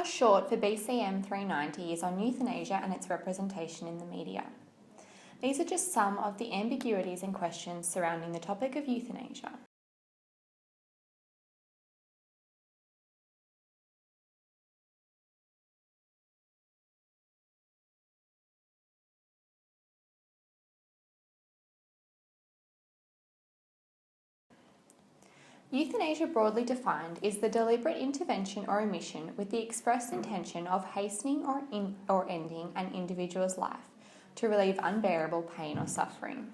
Our short for BCM390 is on euthanasia and its representation in the media. These are just some of the ambiguities and questions surrounding the topic of euthanasia. Euthanasia, broadly defined, is the deliberate intervention or omission with the express intention of hastening or ending an individual's life to relieve unbearable pain or suffering.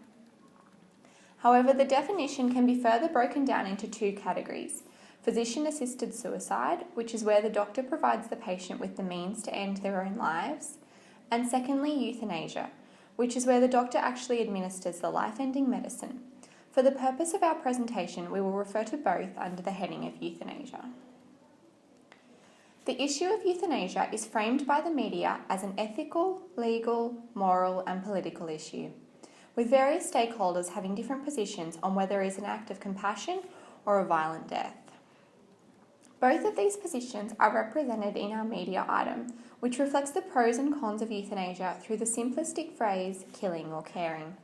However, the definition can be further broken down into two categories: physician-assisted suicide, which is where the doctor provides the patient with the means to end their own lives, and secondly, euthanasia, which is where the doctor actually administers the life-ending medicine. For the purpose of our presentation, we will refer to both under the heading of euthanasia. The issue of euthanasia is framed by the media as an ethical, legal, moral, and political issue, with various stakeholders having different positions on whether it is an act of compassion or a violent death. Both of these positions are represented in our media item, which reflects the pros and cons of euthanasia through the simplistic phrase killing or caring.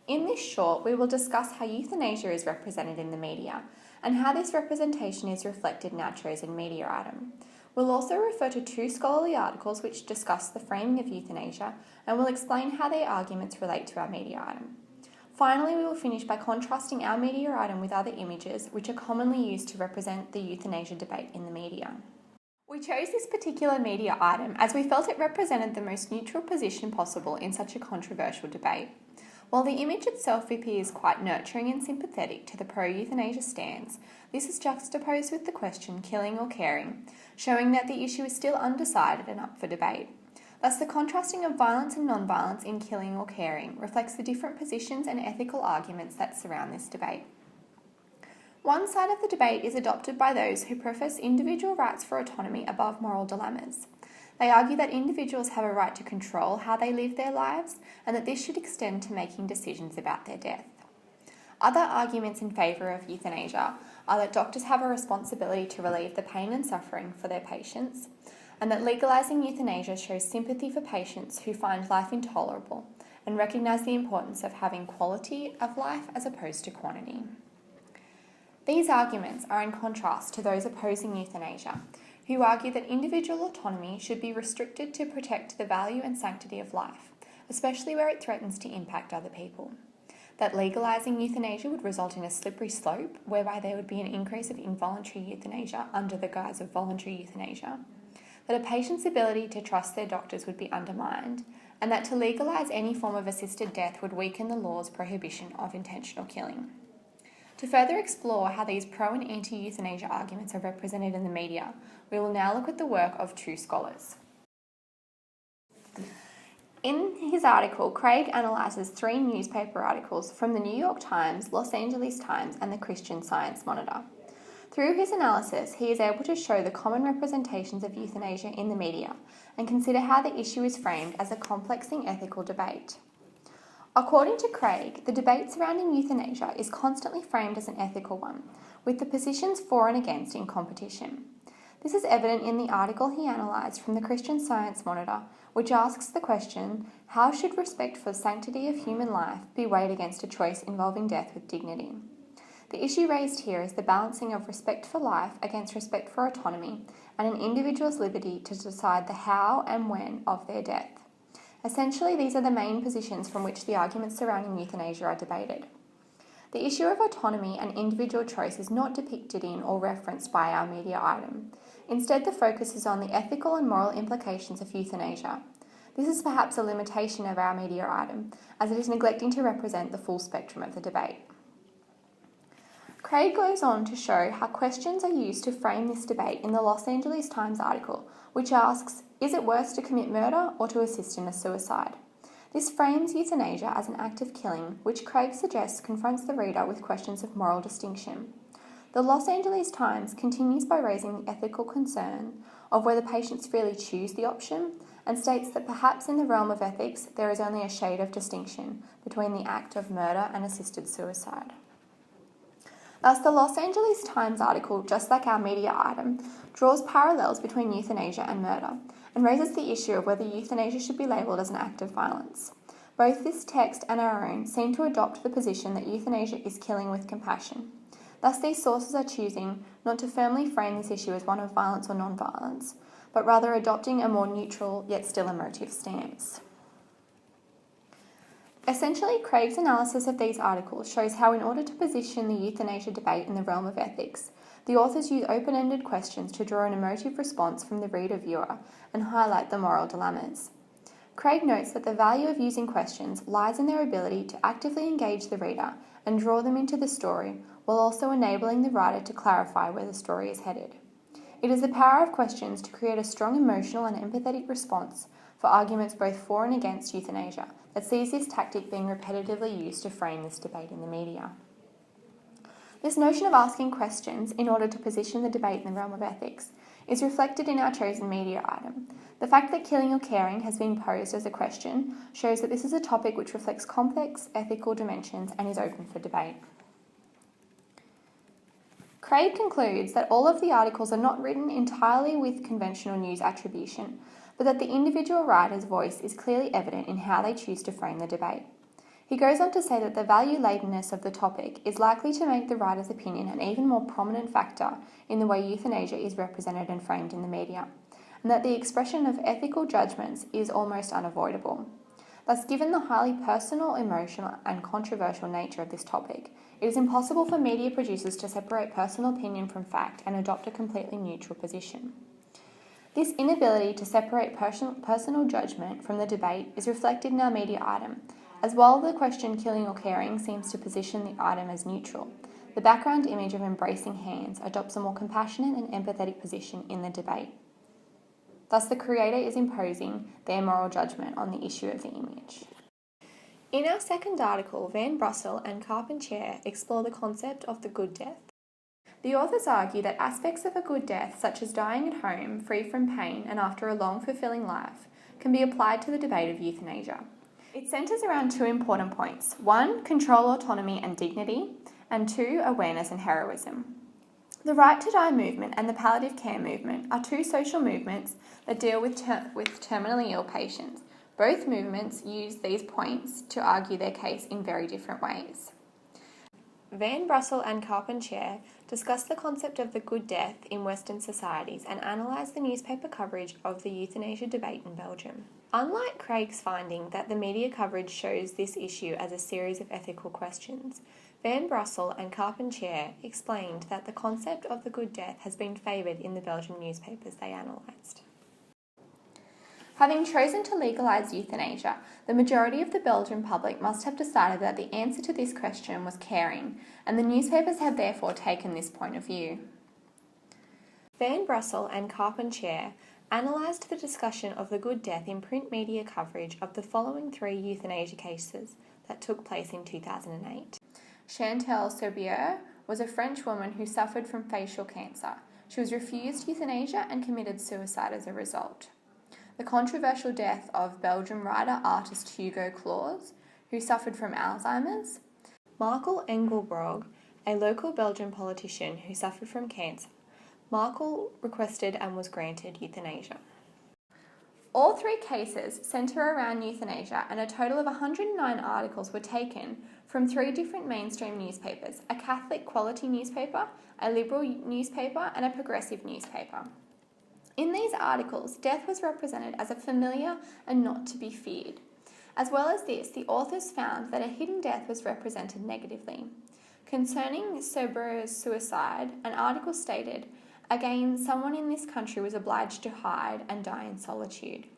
In this short, we will discuss how euthanasia is represented in the media and how this representation is reflected in our chosen media item. We'll also refer to two scholarly articles which discuss the framing of euthanasia and will explain how their arguments relate to our media item. Finally, we will finish by contrasting our media item with other images which are commonly used to represent the euthanasia debate in the media. We chose this particular media item as we felt it represented the most neutral position possible in such a controversial debate. While the image itself appears quite nurturing and sympathetic to the pro-euthanasia stance, this is juxtaposed with the question killing or caring, showing that the issue is still undecided and up for debate. Thus, the contrasting of violence and non-violence in killing or caring reflects the different positions and ethical arguments that surround this debate. One side of the debate is adopted by those who profess individual rights for autonomy above moral dilemmas. They argue that individuals have a right to control how they live their lives and that this should extend to making decisions about their death. Other arguments in favour of euthanasia are that doctors have a responsibility to relieve the pain and suffering for their patients, and that legalising euthanasia shows sympathy for patients who find life intolerable and recognise the importance of having quality of life as opposed to quantity. These arguments are in contrast to those opposing euthanasia, who argue that individual autonomy should be restricted to protect the value and sanctity of life, especially where it threatens to impact other people. That legalising euthanasia would result in a slippery slope, whereby there would be an increase of involuntary euthanasia under the guise of voluntary euthanasia. That a patient's ability to trust their doctors would be undermined, and that to legalise any form of assisted death would weaken the law's prohibition of intentional killing. To further explore how these pro and anti-euthanasia arguments are represented in the media, we will now look at the work of two scholars. In his article, Craig analyses 3 newspaper articles from the New York Times, Los Angeles Times, and the Christian Science Monitor. Through his analysis, he is able to show the common representations of euthanasia in the media and consider how the issue is framed as a complexing ethical debate. According to Craig, the debate surrounding euthanasia is constantly framed as an ethical one, with the positions for and against in competition. This is evident in the article he analysed from the Christian Science Monitor, which asks the question, how should respect for the sanctity of human life be weighed against a choice involving death with dignity? The issue raised here is the balancing of respect for life against respect for autonomy and an individual's liberty to decide the how and when of their death. Essentially, these are the main positions from which the arguments surrounding euthanasia are debated. The issue of autonomy and individual choice is not depicted in or referenced by our media item. Instead, the focus is on the ethical and moral implications of euthanasia. This is perhaps a limitation of our media item, as it is neglecting to represent the full spectrum of the debate. Craig goes on to show how questions are used to frame this debate in the Los Angeles Times article, which asks, is it worse to commit murder or to assist in a suicide? This frames euthanasia as an act of killing, which Craig suggests confronts the reader with questions of moral distinction. The Los Angeles Times continues by raising the ethical concern of whether patients really choose the option and states that perhaps in the realm of ethics there is only a shade of distinction between the act of murder and assisted suicide. Thus, the Los Angeles Times article, just like our media item, draws parallels between euthanasia and murder and raises the issue of whether euthanasia should be labelled as an act of violence. Both this text and our own seem to adopt the position that euthanasia is killing with compassion. Thus, these sources are choosing not to firmly frame this issue as one of violence or non-violence, but rather adopting a more neutral yet still emotive stance. Essentially, Craig's analysis of these articles shows how, in order to position the euthanasia debate in the realm of ethics, the authors use open-ended questions to draw an emotive response from the reader-viewer and highlight the moral dilemmas. Craig notes that the value of using questions lies in their ability to actively engage the reader and draw them into the story, while also enabling the writer to clarify where the story is headed. It is the power of questions to create a strong emotional and empathetic response for arguments both for and against euthanasia that sees this tactic being repetitively used to frame this debate in the media. This notion of asking questions in order to position the debate in the realm of ethics is reflected in our chosen media item. The fact that killing or caring has been posed as a question shows that this is a topic which reflects complex ethical dimensions and is open for debate. Craig concludes that all of the articles are not written entirely with conventional news attribution, but that the individual writer's voice is clearly evident in how they choose to frame the debate. He goes on to say that the value-ladenness of the topic is likely to make the writer's opinion an even more prominent factor in the way euthanasia is represented and framed in the media, and that the expression of ethical judgments is almost unavoidable. Thus, given the highly personal, emotional, and controversial nature of this topic, it is impossible for media producers to separate personal opinion from fact and adopt a completely neutral position. This inability to separate personal judgment from the debate is reflected in our media item, as while the question killing or caring seems to position the item as neutral, the background image of embracing hands adopts a more compassionate and empathetic position in the debate. Thus, the creator is imposing their moral judgment on the issue of the image. In our second article, Van Brussel and Carpentier explore the concept of the good death. The authors argue that aspects of a good death, such as dying at home, free from pain, and after a long, fulfilling life, can be applied to the debate of euthanasia. It centres around two important points: 1, control, autonomy, and dignity, and 2, awareness and heroism. The right to die movement and the palliative care movement are two social movements that deal with terminally ill patients. Both movements use these points to argue their case in very different ways. Van Brussel and Carpentier discuss the concept of the good death in Western societies and analyse the newspaper coverage of the euthanasia debate in Belgium. Unlike Craig's finding that the media coverage shows this issue as a series of ethical questions, Van Brussel and Carpentier explained that the concept of the good death has been favoured in the Belgian newspapers they analysed. Having chosen to legalise euthanasia, the majority of the Belgian public must have decided that the answer to this question was caring, and the newspapers have therefore taken this point of view. Van Brussel and Carpentier analysed the discussion of the good death in print media coverage of the following 3 euthanasia cases that took place in 2008. Chantal Serbier was a French woman who suffered from facial cancer. She was refused euthanasia and committed suicide as a result. The controversial death of Belgian writer-artist Hugo Claus, who suffered from Alzheimer's. Markel Engelbrog, a local Belgian politician who suffered from cancer. Markel requested and was granted euthanasia. All 3 cases centre around euthanasia, and a total of 109 articles were taken from 3 different mainstream newspapers: a Catholic quality newspaper, a liberal newspaper, and a progressive newspaper. In these articles, death was represented as a familiar and not to be feared. As well as this, the authors found that a hidden death was represented negatively. Concerning Serbier's suicide, an article stated, "Again, someone in this country was obliged to hide and die in solitude."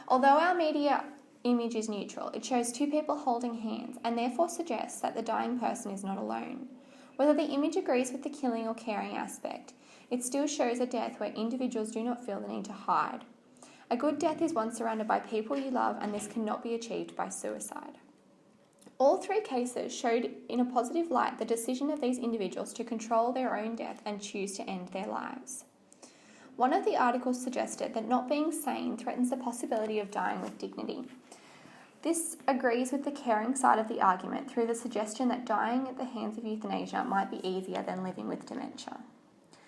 Although our media image is neutral, it shows 2 people holding hands and therefore suggests that the dying person is not alone. Whether the image agrees with the killing or caring aspect, it still shows a death where individuals do not feel the need to hide. A good death is one surrounded by people you love, and this cannot be achieved by suicide. All 3 cases showed in a positive light the decision of these individuals to control their own death and choose to end their lives. One of the articles suggested that not being sane threatens the possibility of dying with dignity. This agrees with the caring side of the argument through the suggestion that dying at the hands of euthanasia might be easier than living with dementia.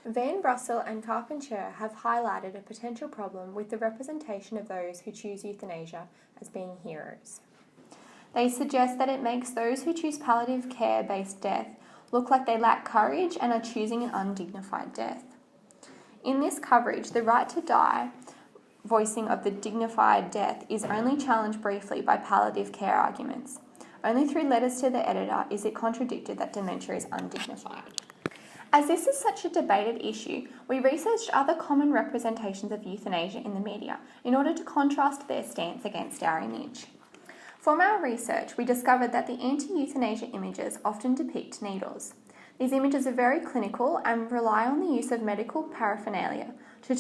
Van Brussel and Carpentier have highlighted a potential problem with the representation of those who choose euthanasia as being heroes. They suggest that it makes those who choose palliative care-based death look like they lack courage and are choosing an undignified death. In this coverage, the right to die voicing of the dignified death is only challenged briefly by palliative care arguments. Only through letters to the editor is it contradicted that dementia is undignified. As this is such a debated issue, we researched other common representations of euthanasia in the media in order to contrast their stance against our image. From our research, we discovered that the anti-euthanasia images often depict needles. These images are very clinical and rely on the use of medical paraphernalia to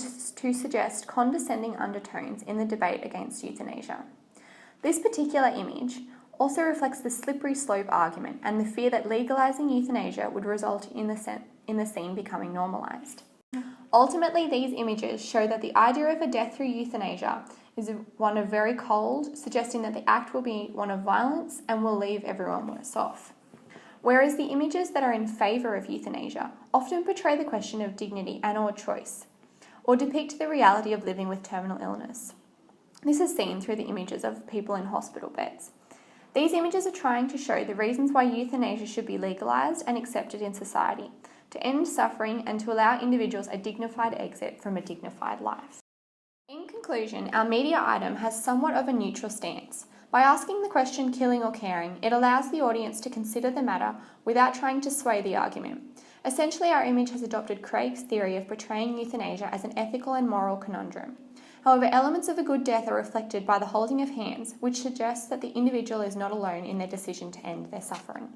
suggest condescending undertones in the debate against euthanasia. This particular image also reflects the slippery slope argument and the fear that legalising euthanasia would result in the scene becoming normalised. Ultimately, these images show that the idea of a death through euthanasia is one of very cold, suggesting that the act will be one of violence and will leave everyone worse off. Whereas the images that are in favour of euthanasia often portray the question of dignity and/or choice, or depict the reality of living with terminal illness. This is seen through the images of people in hospital beds. These images are trying to show the reasons why euthanasia should be legalised and accepted in society, to end suffering and to allow individuals a dignified exit from a dignified life. In conclusion, our media item has somewhat of a neutral stance. By asking the question killing or caring, it allows the audience to consider the matter without trying to sway the argument. Essentially, our image has adopted Craig's theory of portraying euthanasia as an ethical and moral conundrum. However, elements of a good death are reflected by the holding of hands, which suggests that the individual is not alone in their decision to end their suffering.